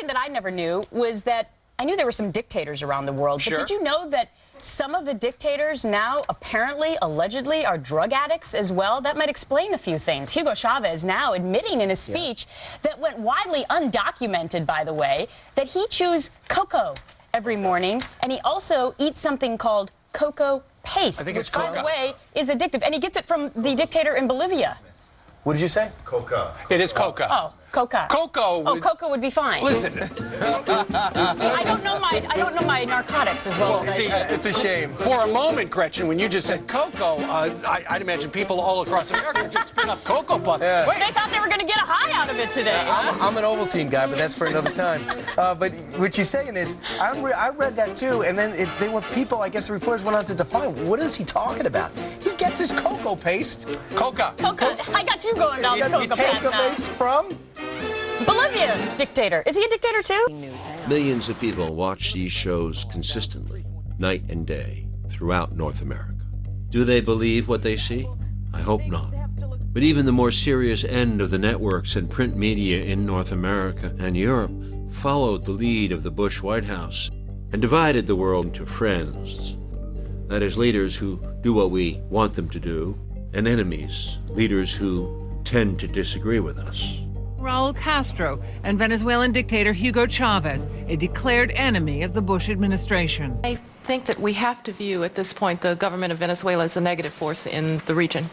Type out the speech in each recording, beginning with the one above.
thing that I never knew was that I knew there were some dictators around the world, but did you know that some of the dictators now apparently, allegedly, are drug addicts as well? That might explain a few things. Hugo Chávez now admitting in his speech that went widely undocumented, by the way, that he chews cocoa every morning, and he also eats something called cocoa paste, which, by the way, is addictive. And he gets it from the dictator in Bolivia. What did you say? Coca. It is coca. Oh, coca. Cocoa. Oh, coca would be fine. Listen. See, I don't know my narcotics as well. See, it's a shame. For a moment, Gretchen, when you just said cocoa, I'd imagine people all across America just spit up cocoa puff. Yeah. Wait, they thought they were going to get a high out of it today. I'm an Ovaltine guy, but that's for another time. But what you're saying is, I read that too, and then they were people. I guess the reporters went on to define what is he talking about. He gets his cocoa paste. Coca. Coca. I got you going down the coca path now. Paste from Bolivian dictator. Is he a dictator too? Millions of people watch these shows consistently, night and day, throughout North America. Do they believe what they see? I hope not. But even the more serious end of the networks and print media in North America and Europe followed the lead of the Bush White House and divided the world into friends. That is, leaders who do what we want them to do, and enemies, leaders who tend to disagree with us. Raúl Castro and Venezuelan dictator Hugo Chávez, a declared enemy of the Bush administration. I think that we have to view at this point the government of Venezuela as a negative force in the region.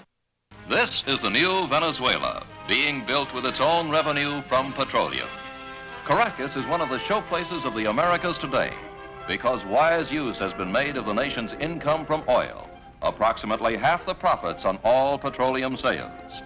This is the new Venezuela, being built with its own revenue from petroleum. Caracas is one of the showplaces of the Americas today because wise use has been made of the nation's income from oil, approximately half the profits on all petroleum sales.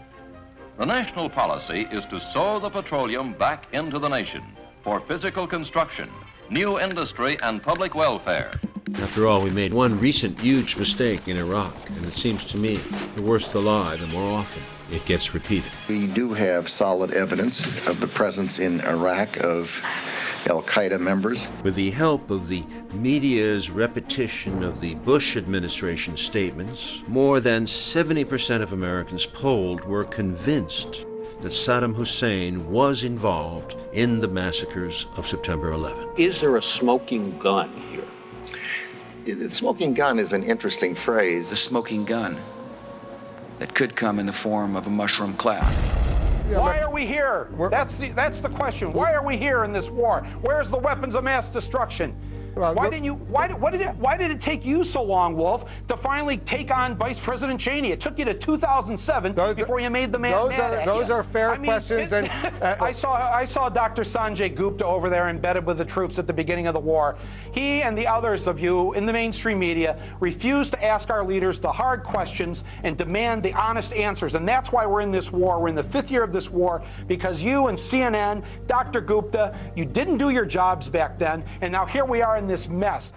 The national policy is to sow the petroleum back into the nation for physical construction, new industry, and public welfare. After all, we made one recent huge mistake in Iraq, and it seems to me the worse the lie, the more often it gets repeated. We do have solid evidence of the presence in Iraq of Al-Qaeda members. With the help of the media's repetition of the Bush administration statements, more than 70% of Americans polled were convinced that Saddam Hussein was involved in the massacres of September 11. Is there a smoking gun here? The smoking gun is an interesting phrase. The smoking gun that could come in the form of a mushroom cloud. Why are we here? That's the question. Why are we here in this war? Where's the weapons of mass destruction? Why did it take you so long, Wolf, to finally take on Vice President Cheney? It took you to 2007 before you made the man mad. Those are fair questions. I saw Dr. Sanjay Gupta over there embedded with the troops at the beginning of the war. He and the others of you in the mainstream media refuse to ask our leaders the hard questions and demand the honest answers. And that's why we're in this war. We're in the 5th year of this war because you and CNN, Dr. Gupta, you didn't do your jobs back then, and now here we are in this mess.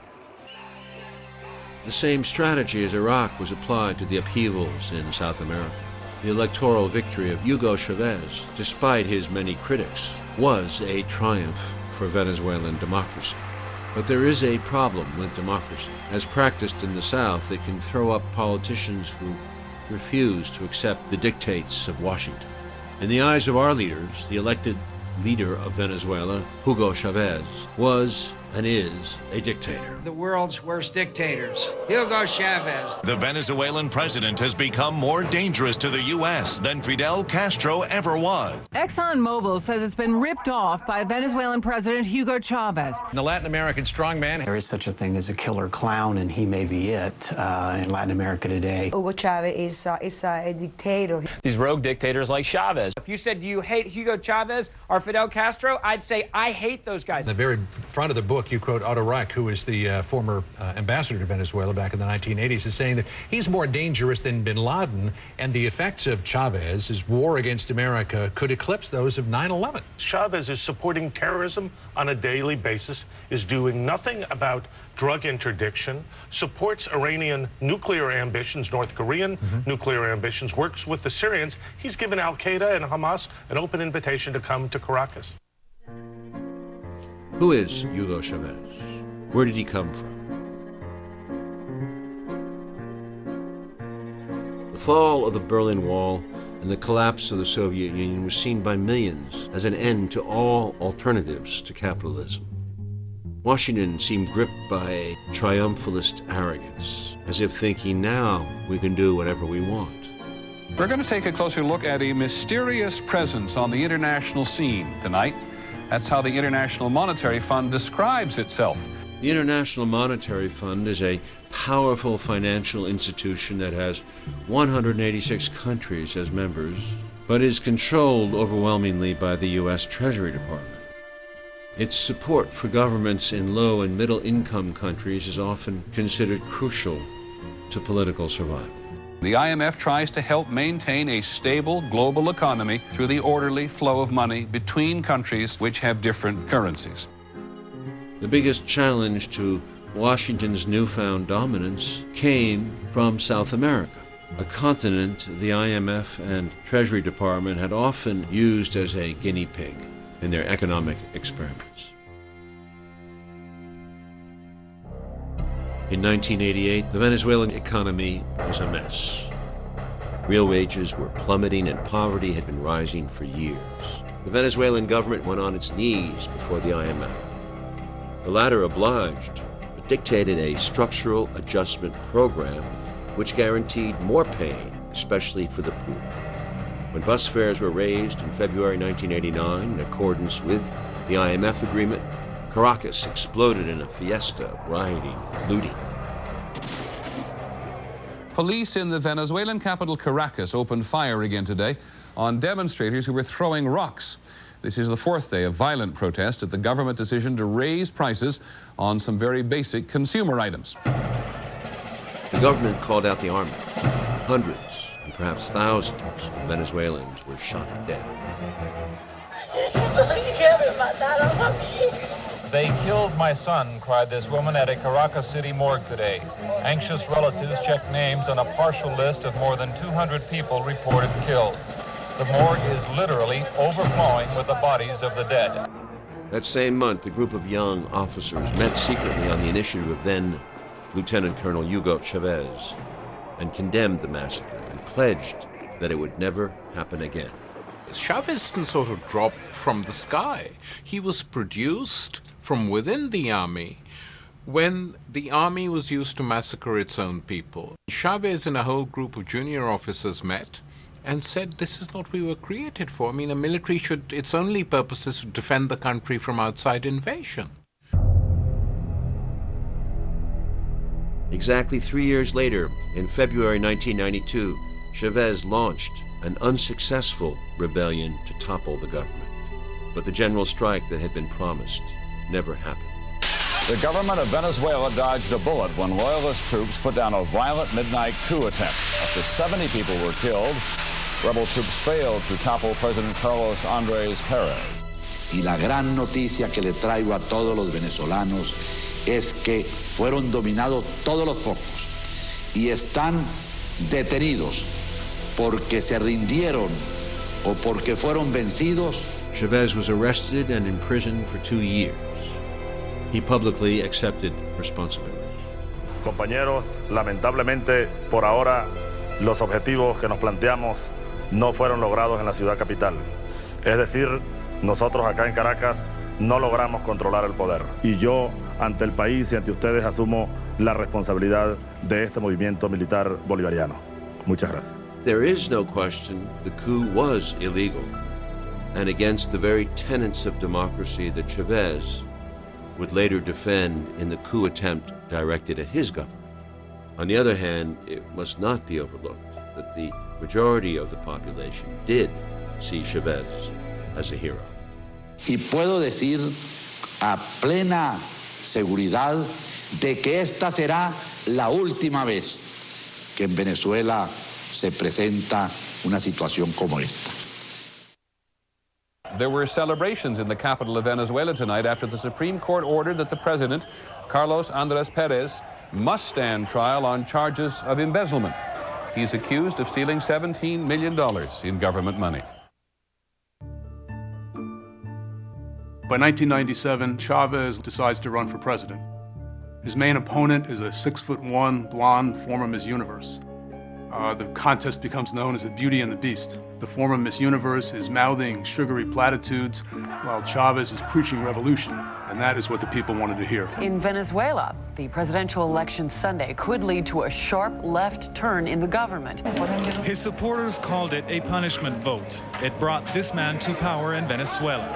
The same strategy as Iraq was applied to the upheavals in South America. The electoral victory of Hugo Chávez, despite his many critics, was a triumph for Venezuelan democracy. But there is a problem with democracy. As practiced in the South, it can throw up politicians who refuse to accept the dictates of Washington. In the eyes of our leaders, the elected leader of Venezuela, Hugo Chávez, was and is a dictator. The world's worst dictators, Hugo Chávez. The Venezuelan president has become more dangerous to the U.S. than Fidel Castro ever was. ExxonMobil says it's been ripped off by Venezuelan President Hugo Chávez. The Latin American strongman. There is such a thing as a killer clown, and he may be it in Latin America today. Hugo Chávez is a dictator. These rogue dictators like Chávez. If you said, do you hate Hugo Chávez or Fidel Castro, I'd say I hate those guys. In the very front of the book, you quote Otto Reich, who is the former ambassador to Venezuela back in the 1980s, is saying that he's more dangerous than bin Laden, and the effects of Chávez's war against America could eclipse those of 9/11. Chávez is supporting terrorism on a daily basis, is doing nothing about drug interdiction, supports Iranian nuclear ambitions, North Korean nuclear ambitions, works with the Syrians. He's given Al-Qaeda and Hamas an open invitation to come to Caracas. Who is Hugo Chávez? Where did he come from? The fall of the Berlin Wall and and the collapse of the Soviet Union was seen by millions as an end to all alternatives to capitalism. Washington seemed gripped by a triumphalist arrogance, as if thinking now we can do whatever we want. We're going to take a closer look at a mysterious presence on the international scene tonight. That's how the International Monetary Fund describes itself. The International Monetary Fund is a powerful financial institution that has 186 countries as members, but is controlled overwhelmingly by the U.S. Treasury Department. Its support for governments in low and middle income countries is often considered crucial to political survival. The IMF tries to help maintain a stable global economy through the orderly flow of money between countries which have different currencies. The biggest challenge to Washington's newfound dominance came from South America, a continent the IMF and Treasury Department had often used as a guinea pig in their economic experiments. In 1988, the Venezuelan economy was a mess. Real wages were plummeting and poverty had been rising for years. The Venezuelan government went on its knees before the IMF. The latter obliged, but dictated a structural adjustment program which guaranteed more pay, especially for the poor. When bus fares were raised in February 1989 in accordance with the IMF agreement, Caracas exploded in a fiesta of rioting and looting. Police in the Venezuelan capital Caracas opened fire again today on demonstrators who were throwing rocks. This is the fourth day of violent protest at the government decision to raise prices on some very basic consumer items. The government called out the army. Hundreds and perhaps thousands of Venezuelans were shot dead. They killed my son, cried this woman at a Caracas City morgue today. Anxious relatives checked names on a partial list of more than 200 people reported killed. The morgue is literally overflowing with the bodies of the dead. That same month, a group of young officers met secretly on the initiative of then Lieutenant Colonel Hugo Chávez and condemned the massacre and pledged that it would never happen again. Chavez didn't sort of drop from the sky. He was produced from within the army when the army was used to massacre its own people. Chavez and a whole group of junior officers met and said, this is not what we were created for. I mean, a military should, its only purpose is to defend the country from outside invasion. Exactly 3 years later, in February 1992, Chavez launched an unsuccessful rebellion to topple the government. But the general strike that had been promised never happened. The government of Venezuela dodged a bullet when loyalist troops put down a violent midnight coup attempt. Up to 70 people were killed. Rebel troops failed to topple President Carlos Andrés Pérez. Y la gran noticia que le traigo a todos los venezolanos es que fueron dominados todos los focos y están detenidos porque se rindieron o porque fueron vencidos. Chavez was arrested and imprisoned for 2 years. He publicly accepted responsibility. Compañeros, lamentablemente, por ahora, los objetivos que nos planteamos no fueron logrados en la ciudad capital. Es decir, nosotros acá en Caracas no logramos controlar el poder. Y yo, ante el país y ante ustedes, asumo la responsabilidad de este movimiento militar bolivariano. Muchas gracias. There is no question the coup was illegal and against the very tenets of democracy that Chavez would later defend in the coup attempt directed at his government. On the other hand, it must not be overlooked that the majority of the population did see Chavez as a hero. Y puedo decir a plena seguridad de que esta será la última vez que en Venezuela se presenta una situación como esta. There were celebrations in the capital of Venezuela tonight after the Supreme Court ordered that the president, Carlos Andrés Pérez, must stand trial on charges of embezzlement. He's accused of stealing $17 million in government money. By 1997, Chavez decides to run for president. His main opponent is a 6'1", blonde, former Miss Universe. the contest becomes known as the Beauty and the Beast. The former Miss Universe is mouthing sugary platitudes while Chavez is preaching revolution, and that is what the people wanted to hear. In Venezuela, the presidential election Sunday could lead to a sharp left turn in the government. His supporters called it a punishment vote. It brought this man to power in Venezuela.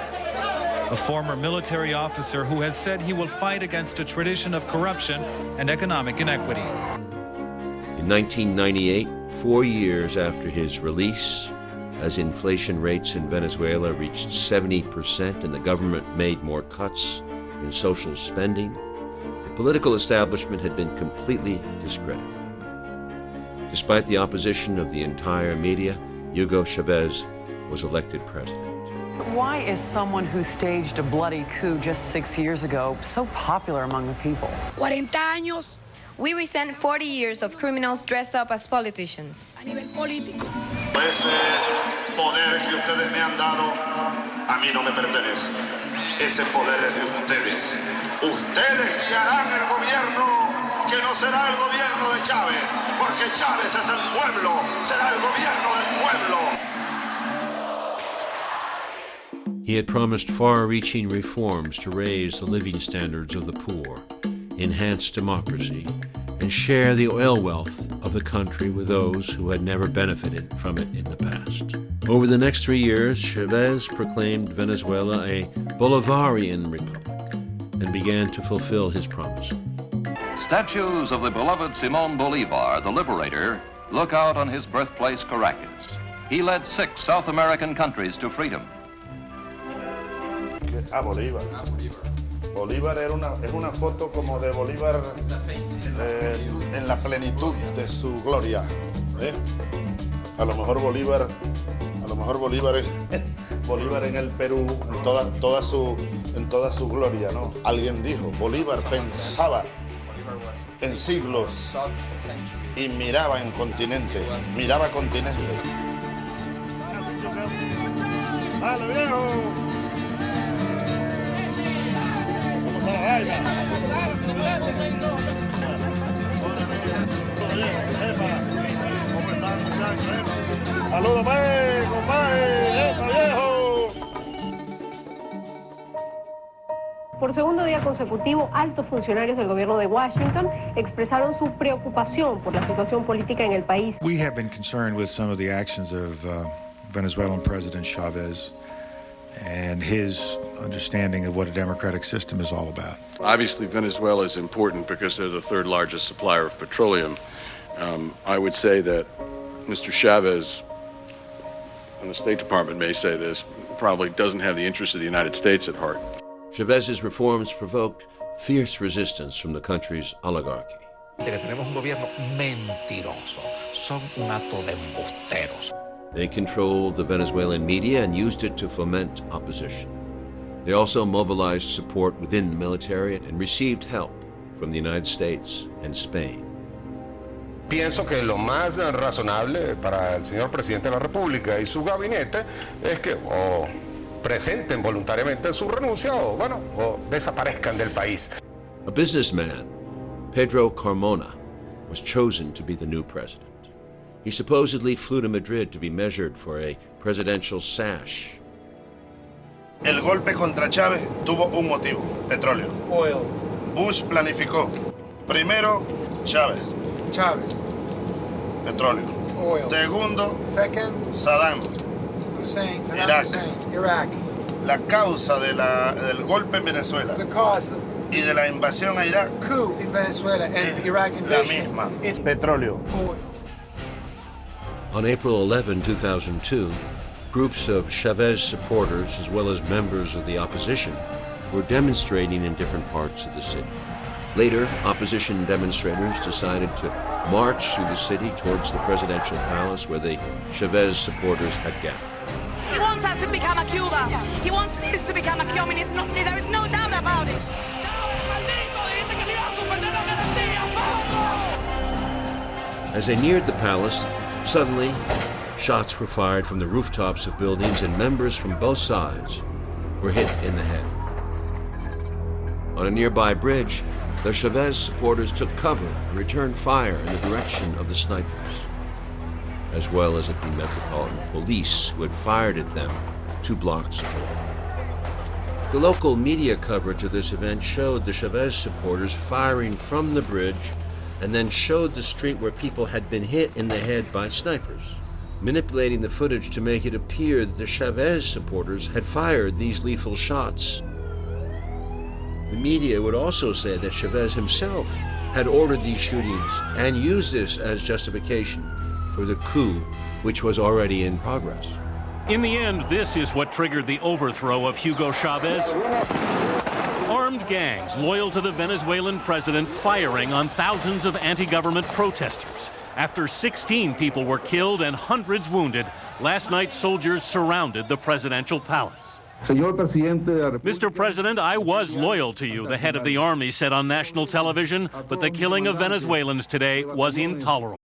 A former military officer who has said he will fight against a tradition of corruption and economic inequity. In 1998, 4 years after his release, as inflation rates in Venezuela reached 70% and the government made more cuts in social spending, the political establishment had been completely discredited. Despite the opposition of the entire media, Hugo Chávez was elected president. Why is someone who staged a bloody coup just 6 years ago so popular among the people? 40 años. We resent 40 years of criminals dressed up as politicians. A nivel político. Ese poder que ustedes me han dado, a mí no me pertenece. Ese poder es de ustedes. Ustedes guiarán el gobierno, que no será el gobierno de Chávez, porque Chávez es el pueblo, será el gobierno del pueblo. He had promised far-reaching reforms to raise the living standards of the poor, enhance democracy, and share the oil wealth of the country with those who had never benefited from it in the past. Over the next 3 years, Chávez proclaimed Venezuela a Bolivarian republic and began to fulfill his promise. Statues of the beloved Simón Bolívar, the liberator, look out on his birthplace, Caracas. He led 6 South American countries to freedom. Bolívar. Bolívar es una foto como de Bolívar en la plenitud de su gloria. A lo mejor Bolívar Bolívar en el Perú en toda su gloria, ¿no? Alguien dijo, Bolívar pensaba en siglos y miraba en continente, miraba continente. ¡Dale, viejo! Saludos, compadre, viejo. Por segundo día consecutivo, altos funcionarios del gobierno de Washington expresaron su preocupación por la situación política en el país. We have been concerned with some of the actions of Venezuelan President Chavez and his understanding of what a democratic system is all about. Obviously, Venezuela is important because they're the third largest supplier of petroleum. I would say that Mr. Chavez, and the State Department may say this, probably doesn't have the interests of the United States at heart. Chávez's reforms provoked fierce resistance from the country's oligarchy. Tenemos un gobierno mentiroso. Son un hato de embusteros. They controlled the Venezuelan media and used it to foment opposition. They also mobilized support within the military and received help from the United States and Spain. Pienso que lo más razonable para el señor presidente de la República y su gabinete es que o presenten voluntariamente su renuncia o desaparezcan del país. A businessman, Pedro Carmona, was chosen to be the new president. He supposedly flew to Madrid to be measured for a presidential sash. El golpe contra Chávez tuvo un motivo, petróleo. Oil. Bush planificó. Primero, Chávez. Petróleo. Oil. Segundo, Second, Saddam Saddam Hussein, Iraq. La causa del golpe en Venezuela The cause of y de la invasión a Irak, coup in Venezuela and Iraq la invasion. misma, It's petróleo. oil. On April 11, 2002, groups of Chávez supporters, as well as members of the opposition, were demonstrating in different parts of the city. Later, opposition demonstrators decided to march through the city towards the presidential palace where the Chávez supporters had gathered. He wants us to become a Cuba. He wants this to become a communist. There is no doubt about it. As they neared the palace, suddenly, shots were fired from the rooftops of buildings and members from both sides were hit in the head. On a nearby bridge, the Chávez supporters took cover and returned fire in the direction of the snipers. as well as at the Metropolitan Police, who had fired at them to block support. The local media coverage of this event showed the Chavez supporters firing from the bridge and then showed the street where people had been hit in the head by snipers, manipulating the footage to make it appear that the Chavez supporters had fired these lethal shots. The media would also say that Chavez himself had ordered these shootings and used this as justification for the coup, which was already in progress. In the end, this is what triggered the overthrow of Hugo Chávez. Armed gangs loyal to the Venezuelan president firing on thousands of anti-government protesters. After 16 people were killed and hundreds wounded, last night soldiers surrounded the presidential palace. Mr. President, I was loyal to you, the head of the army said on national television, but the killing of Venezuelans today was intolerable.